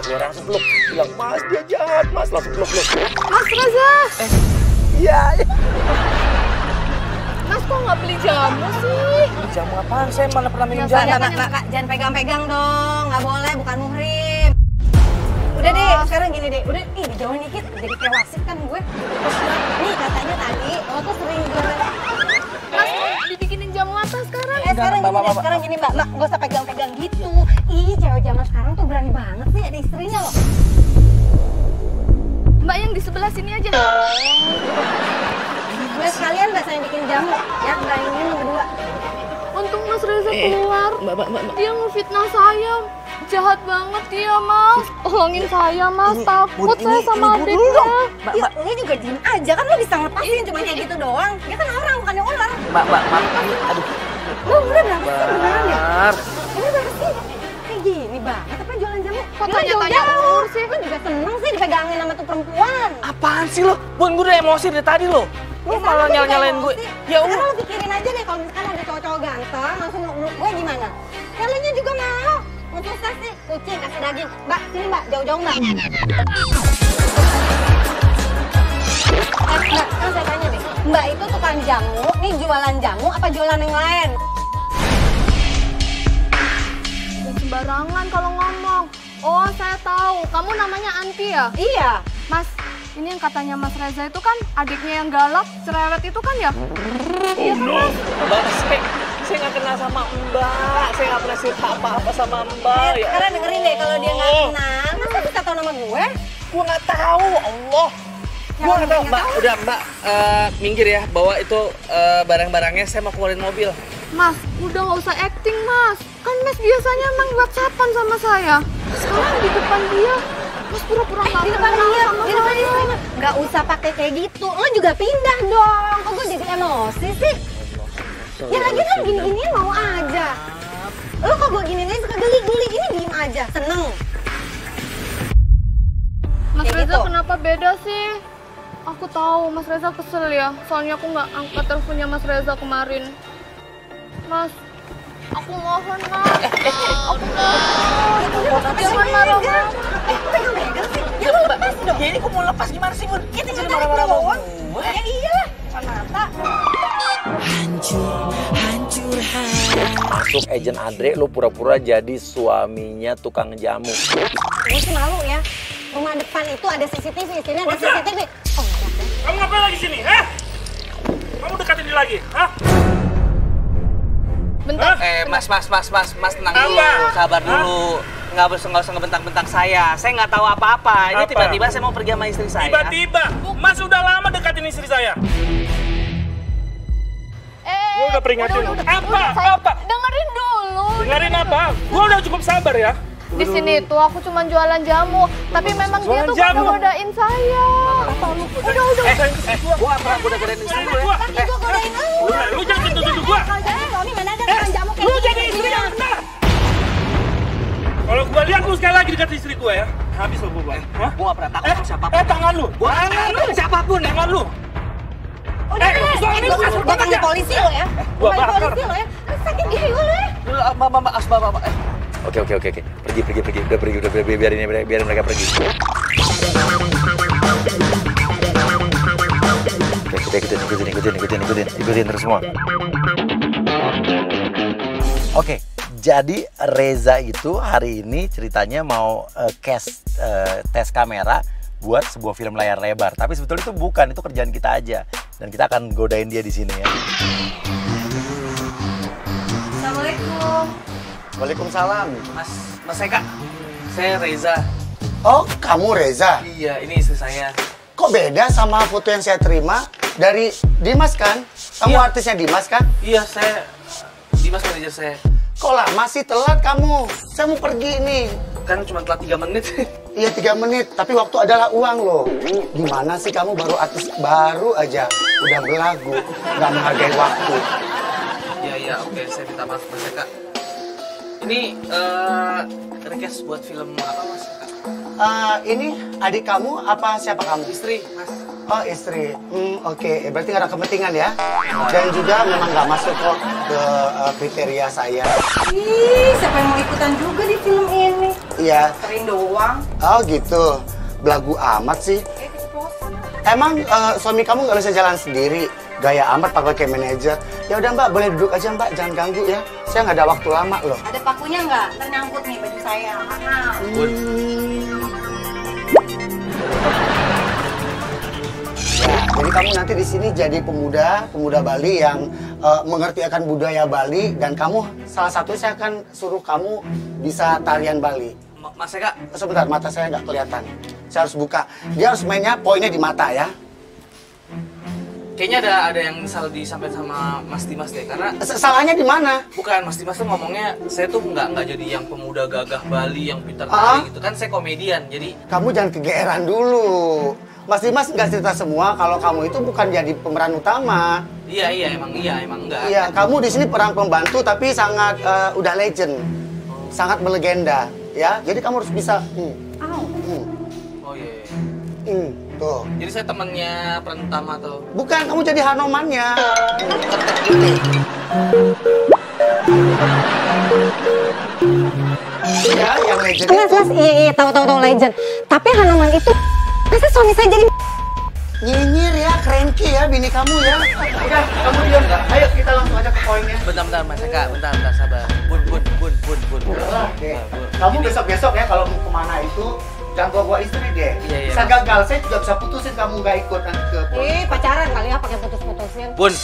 keluar langsung peluk. Bilang, Mas dia jahat, Mas. Langsung peluk. Mas Reza. Iya. Mas kok nggak beli jamu sih? Jamu apaan? Saya mana pernah minum Kak, jamu. Kak, jangan pegang-pegang dong. Nggak boleh, bukan muhrim. Udah deh, sekarang gini deh. Udah, dijauhin dikit. Jadi kayak wasit kan gue. Nih katanya tadi, lo tuh sering jualan. Mas, dibikinin jamu apa sekarang? Sekarang gini mbak, gak usah pegang-pegang gitu. Ih, cewek zaman sekarang tuh berani banget sih ada istrinya loh. Mbak yang di sebelah sini aja. Udah sekalian mbak saya bikin jamu, ya beraniin berdua. Untung Mas Reza keluar. Mbak. Dia ngefitnah saya. Jahat banget dia, Mas. Tolongin saya, Mas. Takut saya sama adiknya. Mbak, ini juga diem aja kan lo bisa ngelepasin cuma kayak gitu doang. Dia kan orang, bukannya ular. Mbak. Aduh. Lo udah berapa sih beneran ya? Udah berapa sih? Kayak gini banget apa jualan jamu? Kok tanya-tanya umur sih? Lo juga seneng sih dipegangin sama tuh perempuan. Apaan sih lo? Bun, gue udah emosi dari tadi lo. Lo malah nyalain gue. Ya Sekarang Allah. lo pikirin aja deh kalau misalkan ada cowok-cowok ganteng langsung meluk gue gimana? Kaliannya juga mau. Mau susah sih, kucing kasih daging. Mbak, sini mbak, jauh-jauh mbak. Mbak, kan saya tanya deh. Mbak itu tukang jamu, nih jualan jamu apa jualan yang lain? Sembarangan kalau ngomong. Oh, saya tahu. Kamu namanya Anti ya? Iya. Mas, ini yang katanya Mas Reza itu kan adiknya yang galak, cerewet itu kan ya? Iya kan, Mas? Mbak, saya nggak kenal sama Mbak. Saya nggak pernah cerita apa-apa sama Mbak. Ya. Sekarang dengerin deh, kalau dia nggak kenal, masa bisa tahu nama gue? Gue nggak tahu, Allah. Gue nggak tahu, Mbak. Udah, Mbak, minggir ya. Bawa itu barang-barangnya. Saya mau keluarin mobil. Mas, udah nggak usah acting, Mas. Kan Mas biasanya emang WhatsAppan sama saya. Sekarang di depan dia, Mas pura-pura nggak Di depan kenal dia, sama di depan saya. dia. Nggak usah pakai kayak gitu. Lo juga pindah dong. Kok gue jadi emosi sih? Ya lagi kan gini-ginian mau aja. Lo kok gue gini-ginian suka geli-geli, ini diem aja, seneng. Mas Kayak Reza gitu. kenapa beda sih? Aku tahu Mas Reza kesel ya, soalnya aku nggak angkat teleponnya Mas Reza kemarin. Mas, aku mohon Mas. Aku mohon. Jangan marah-marah. Pegang-pegang sih. Ya lo lepas dong. Ya ini gue mau lepas gimana sih, Bun? Ya tinggal Jadi tarik marah-marah sama doang. gue. Ya iyalah, depan mata. Masuk agent Andre, lu pura-pura jadi suaminya tukang jamu. Gue sih malu ya. Rumah depan itu ada CCTV, sini ada CCTV. Oh, enggak ada. Kamu ngapain lagi sini, ha? Kamu dekatin dia lagi, ha? Bentar. Mas tenang dulu, Apa? sabar dulu. Nggak usah ngebentang-bentang saya nggak tahu apa-apa. Ini Apa? tiba-tiba saya mau pergi sama istri saya. Tiba-tiba, Mas udah lama dekatin istri saya. Gua udah peringatin. Apa? Saya Apa? dengerin dulu. Dengerin apa? Gua udah cukup sabar ya. Di sini tuh aku cuma jualan jamu, tapi memang dia Jualan tuh jamu? godain saya. Udah. Gua pernah godain istri lu ya. Laki gue godain lu. Lu jangan tuduh-tuduh gua. Kalau jadi suami mana ada tukang jamu kayak Lu gini. jadi istri yang benar. Kalau gua lihat lu sekali lagi dekat istri gua ya, habis lu gua. Hah? Gua nggak pernah takut sama siapapun. Tangan lu. Tangan lu. Siapapun. Tangan lu. Udah deh, gue panggil polisi lo ya. Gua Panggil bakar. polisi lo ya. Sakit gigi lo ya. Mbak. Oke. Pergi. Udah biarin mereka pergi. Oke, kita ikutin terus semua. Oke, jadi Reza itu hari ini ceritanya mau tes kamera buat sebuah film layar lebar. Tapi sebetulnya itu bukan, itu kerjaan kita aja. Dan kita akan godain dia di sini ya. Assalamualaikum. Waalaikumsalam. Mas Eka, saya Reza. Oh, kamu Reza? Iya, ini istri saya. Kok beda sama foto yang saya terima dari Dimas kan? Kamu Iya. artisnya Dimas kan? Iya, saya Dimas manajer saya. Kok lama sih telat kamu? Saya mau pergi nih. Kan cuma telat 3 menit. Iya 3 menit, tapi waktu adalah uang loh. Gimana sih kamu baru artis baru aja udah belagu, nggak menghargai waktu. Iya, oke, saya minta maaf Mas Eka. Ini request buat film apa Mas Eka? Ini adik kamu apa siapa kamu? Istri, Mas. Oh istri, oke. Berarti nggak ada kepentingan ya? Dan juga memang nggak masuk kok ke kriteria saya. Ih, siapa yang mau ikutan juga di film ini? Iya. Sering doang. Oh gitu, belagu amat sih. Keceplosan. Emang suami kamu nggak bisa jalan sendiri? Gaya amat pakai kayak manajer. Ya udah Mbak, boleh duduk aja Mbak, jangan ganggu ya. Saya nggak ada waktu lama loh. Ada pakunya nggak? Ternyangkut nih baju saya. Jadi kamu nanti di sini jadi pemuda Bali yang mengerti akan budaya Bali, dan kamu salah satu saya akan suruh kamu bisa tarian Bali. Mas Eka. Sebentar, mata saya nggak kelihatan. Saya harus buka. Dia harus mainnya poinnya di mata ya. Kayaknya ada yang salah disampaikan sama Mas Dimas deh, karena Salahnya di mana? bukan Mas Dimas tuh ngomongnya saya tuh nggak jadi yang pemuda gagah Bali yang pintar tari gitu kan, saya komedian jadi. Kamu jangan kegeeran dulu. Mas Dimas nggak cerita semua kalau kamu itu bukan jadi pemeran utama. Iya emang enggak. Iya, kamu di sini peran pembantu tapi sangat udah legend, sangat melegenda, ya. Jadi kamu harus bisa. Oh iya. Tuh. Jadi saya temannya peran utama atau? Bukan, kamu jadi Hanomannya. Ya, yang legend Mas, itu. iya, tahu legend. Tapi Hanoman itu, masa suami saya jadi Nyinyir ya, cranky ya bini kamu ya. Udah, kamu diam. Ayo kita langsung aja ke poinnya. Bentar Mas Eka, bentar sabar. Bun. Oke. Kamu besok-besok ya kalau mau kemana itu jangan bawa istri deh. Iya. Bisa gagal, saya juga bisa putusin kamu nggak ikut nanti ke poin. pacaran kali ya pakai putus-putusin. Bun.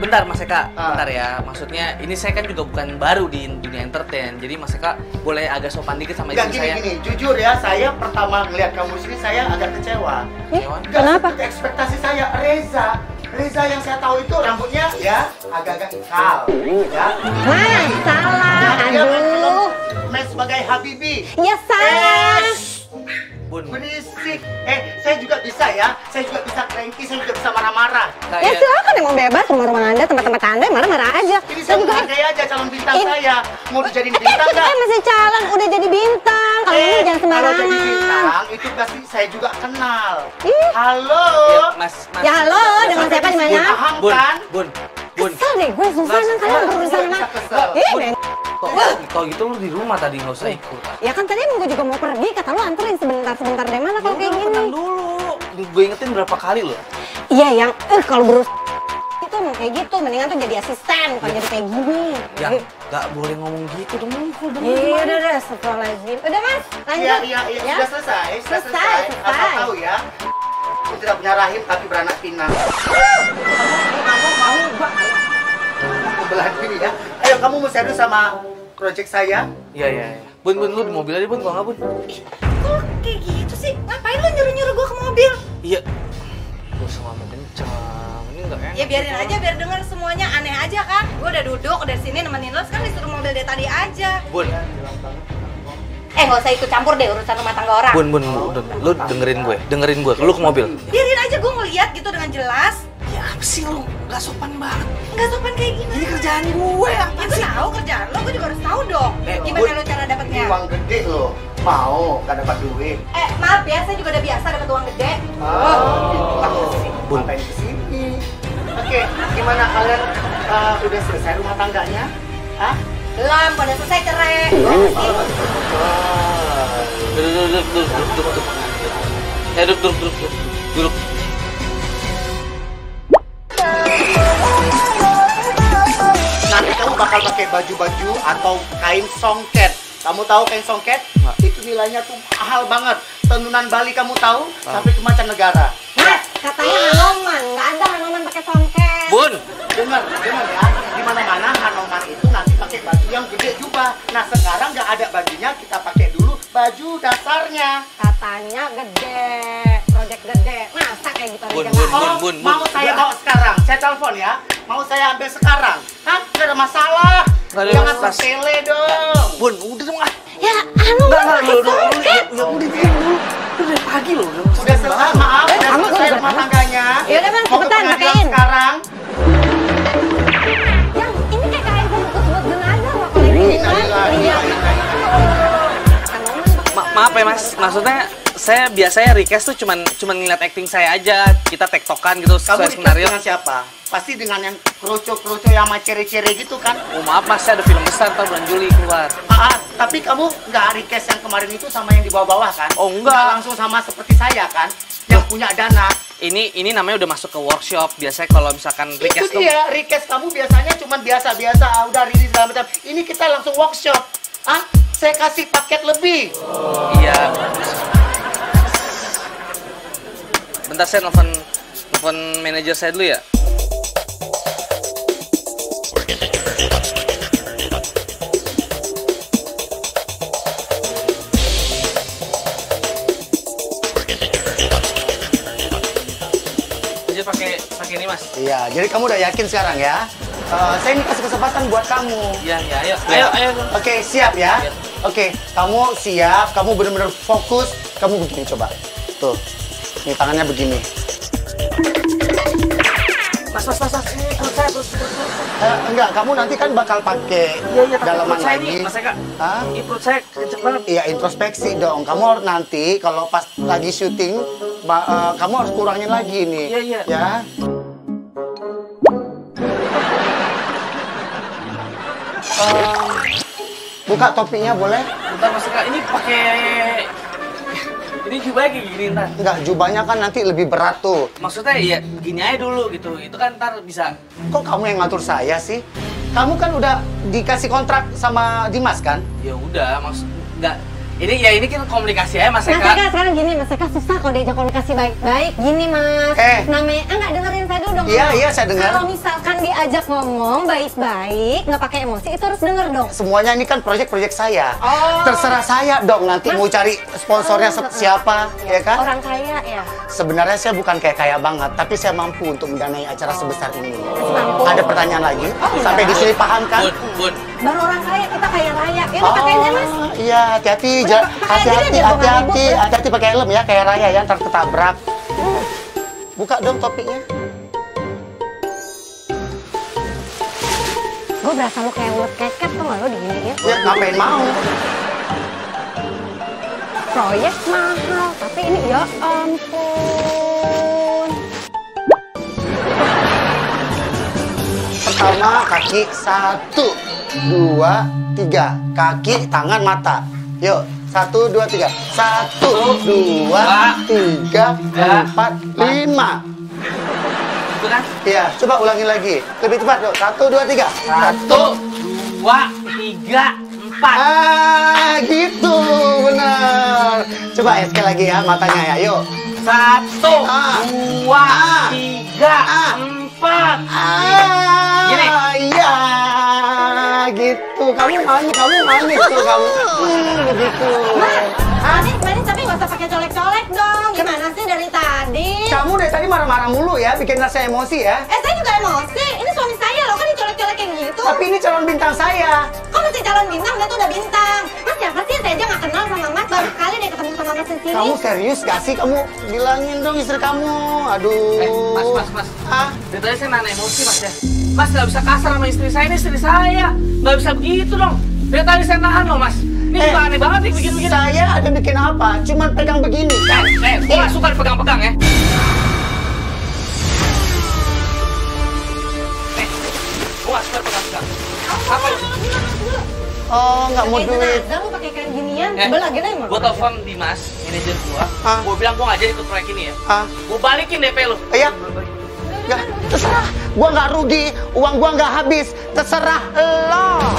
Bentar Mas Eka, bentar ya. Maksudnya ini saya kan juga bukan baru di dunia entertain. Jadi Mas Eka boleh agak sopan dikit sama istri saya. Gini, jujur ya, saya pertama ngeliat kamu sini saya agak kecewa. Kenapa? Seperti ekspektasi saya, Reza yang saya tahu itu rambutnya ya agak-agak ikal, ya. Nah, salah. Dia Aduh. main sebagai Habibi. Ya salah. Bun. Berisik. Saya juga bisa ya. Saya juga bisa cranky, saya juga bisa marah-marah. Ya silakan, emang bebas rumah-rumah Anda, tempat-tempat Anda, marah-marah aja. Ini saya menghargai aja calon bintang saya. Mau dijadiin bintang nggak? Masih calon, udah jadi bintang. Kalau ini jangan Kalau sembarangan. jadi bintang, itu pasti saya juga kenal. Ih. Halo. Mas. Ya halo, dengan siapa di mana? Paham Bun. kan? Kesel deh gue, susah Mas, kalian berurusan bisa sama. kesel. Ben. Kalau gitu lu di rumah tadi nggak usah ikut. Ya kan tadi emang gue juga mau pergi, kata lu anterin sebentar deh, mana kalau kayak gini. Tenang dulu. Gue ingetin berapa kali loh. Iya yang, kalau berus itu emang kayak gitu, mendingan tuh jadi asisten, bukan jadi kayak gini. Yang nggak boleh ngomong gitu dong. Iya udah, astagfirullahaladzim. Udah mas, lanjut. Iya. Ya? Sudah selesai. Selesai. Asal tahu ya. Aku tidak punya rahim tapi beranak pinak. Mau belah diri ya. Ayo kamu mau serius sama project saya? Iya. Bun, lu di mobil aja Bun, kalau nggak Bun. Kok kayak gitu sih? Ngapain lu nyuruh-nyuruh gue ke mobil? Iya. Gue sama kencang. Ini nggak enak. Ya biarin aja, biar denger semuanya, aneh aja kan? Gue udah duduk dari sini nemenin lo, sekarang disuruh mobil dari tadi aja. Bun. Nggak usah ikut campur deh urusan rumah tangga orang. Bun, lu dengerin gue. Lu ke mobil. Biarin aja gue ngeliat gitu dengan jelas. Ya apa sih lu? Nggak sopan banget. Nggak sopan kayak gimana? Ini kerjaan gue, apa Ya gue tahu kerjaan lo, gue juga harus tahu dong. Gimana Bun, lo cara Ini dapetnya? uang gede loh. Mau gak dapat duit? Maaf ya, saya juga udah biasa dapet uang gede. Bun. Ngapain kesini? Oke, gimana kalian udah selesai rumah tangganya? Hah? Belum, pada selesai cerai. Duduk. Nanti kamu bakal pakai baju-baju atau kain songket. Kamu tahu kain songket? Itu nilainya tuh mahal banget. Tenunan Bali kamu tahu? Sampai ke mancanegara. Mas, katanya Hanoman, nggak ada Hanoman pakai songket. Bun. Dengar ya. Di mana-mana Hanoman itu nanti pakai baju yang gede juga. Nah sekarang nggak ada bajunya, kita pakai dulu baju dasarnya. Katanya gede, project gede. Masa kayak gitu aja Bun, nggak? Bun. Oh, mau saya bawa sekarang? Saya telepon ya. Mau saya ambil sekarang? Hah? Nggak ada masalah. Nggak ada Jangan masalah. sepele dong. Bun, udah dong ah. Ya, Hanoman pakai songket. Ya udah diem dulu. Udah dari pagi loh. Udah selesai, maaf. Udah kamu selesai udah rumah selesai. tangganya. Ya udah, Bang, Mau ke cepetan, pengadilan pakein. sekarang. Yang ini kayak kain bungkus buat jenazah loh kalau ini. Innalillahi wa inna ilaihi raji'un. Hanoman pakai Maaf ya Mas, maksudnya saya biasanya request tuh cuman ngeliat acting saya aja. Kita tektokan gitu Kamu sesuai skenario. dengan siapa? Pasti dengan yang kroco-kroco yang sama cere-cere gitu kan? Oh maaf Mas, saya ada film besar ntar bulan Juli keluar. Tapi kamu nggak request yang kemarin itu sama yang di bawah-bawah kan? Oh, enggak. Nggak langsung sama seperti saya kan? Yang punya dana. Ini namanya udah masuk ke workshop. Biasanya kalau misalkan request Itu dia, request kamu biasanya cuma biasa-biasa, udah rilis segala macam. Ini kita langsung workshop. Saya kasih paket lebih. Iya. Bentar saya nelfon manajer saya dulu ya. Pakai ini Mas. Iya, jadi kamu udah yakin sekarang ya? Saya ini kasih kesempatan buat kamu. Iya, ayo. Oke, siap ya? Oke, kamu siap, kamu benar-benar fokus. Kamu begini coba. Tuh, ini tangannya begini. Mas, ini perut saya. Enggak, kamu nanti kan bakal pakai dalaman lagi. Mas Eka, ini perut saya kenceng banget. Iya, introspeksi dong. Kamu harus nanti kalau pas lagi syuting, kamu harus kurangin lagi nih. Iya. Ya. Buka topinya boleh? Bentar Mas Eka, ini pakai ini jubahnya kayak gini ntar. Enggak, jubahnya kan nanti lebih berat tuh. Maksudnya ya gini aja dulu gitu. Itu kan ntar bisa. Kok kamu yang ngatur saya sih? Kamu kan udah dikasih kontrak sama Dimas kan? Ya udah, maksud enggak. Ini kan komunikasi aja Mas Eka. Mas Eka sekarang gini, Mas Eka susah kalau diajak komunikasi baik-baik. Gini Mas, namanya enggak dengerin saya dulu dong. Iya, saya dengar. Kalau misalkan diajak ngomong baik-baik, nggak pakai emosi, itu harus denger dong. Semuanya ini kan proyek-proyek saya. Terserah saya dong nanti mau cari sponsornya siapa, ya kan? Orang kaya ya. Sebenarnya saya bukan kayak kaya banget, tapi saya mampu untuk mendanai acara sebesar ini. Mampu. Ada pertanyaan lagi? Sampai di sini paham kan? Bun. Baru orang kaya, kita kaya raya. Ini pakainya Mas. Iya, hati-hati, hati-hati pakai helm ya, kayak raya ya, ntar ketabrak. Buka dong topinya. Gue berasa lo kayak ulet keket tuh nggak lo diginiin? Ya, ngapain mau? Proyek mahal, tapi ini ya ampun. Pertama, kaki 1, 2, 3. Kaki, tangan, mata. Yuk, 1, 2, 3. 1, 2, 3, 4, 5. Itu kan? Iya, coba ulangin lagi. Lebih cepat, yuk. 1, 2, 3. 1, 2, 3, 4. Gitu, benar. Coba ya, sekali lagi ya, matanya ya, yuk. 1, 2, 3, 4. Gini. Iya, gitu. Kamu manis tuh kamu. Begitu. Manis tapi nggak usah pakai colek-colek dong. Gimana sih dari tadi? Kamu dari tadi marah-marah mulu ya, bikin saya emosi ya. Saya juga emosi. Ini suami saya loh, kan dicolek-colek kayak gitu. Tapi ini calon bintang saya. Kok masih calon bintang? Dia tuh udah bintang. Mas siapa sih? Saya aja nggak kenal sama Mas. Baru sekali deh ketemu sama Mas di sini. Kamu serius gak sih? Kamu bilangin dong istri kamu. Aduh. Mas. Dari tadi saya nahan emosi Mas ya. Mas nggak bisa kasar sama istri saya, ini istri saya. Nggak bisa begitu dong. Dari tadi saya nahan loh Mas. Ini juga aneh banget nih bikin-bikin. Saya ada bikin apa? Cuman pegang begini. Gue gak suka dipegang-pegang ya. Gue gak suka dipegang-pegang. Apa lu? Oh, nggak mau duit. Lu pakai kayak ginian, coba lagi deh. Gue telepon Dimas, manajer gue. Gue bilang gue gak jadi ikut proyek ini ya. Gue balikin DP lu. Iya. Nggak, terserah. Gua nggak rugi, uang gua nggak habis. Terserah lo.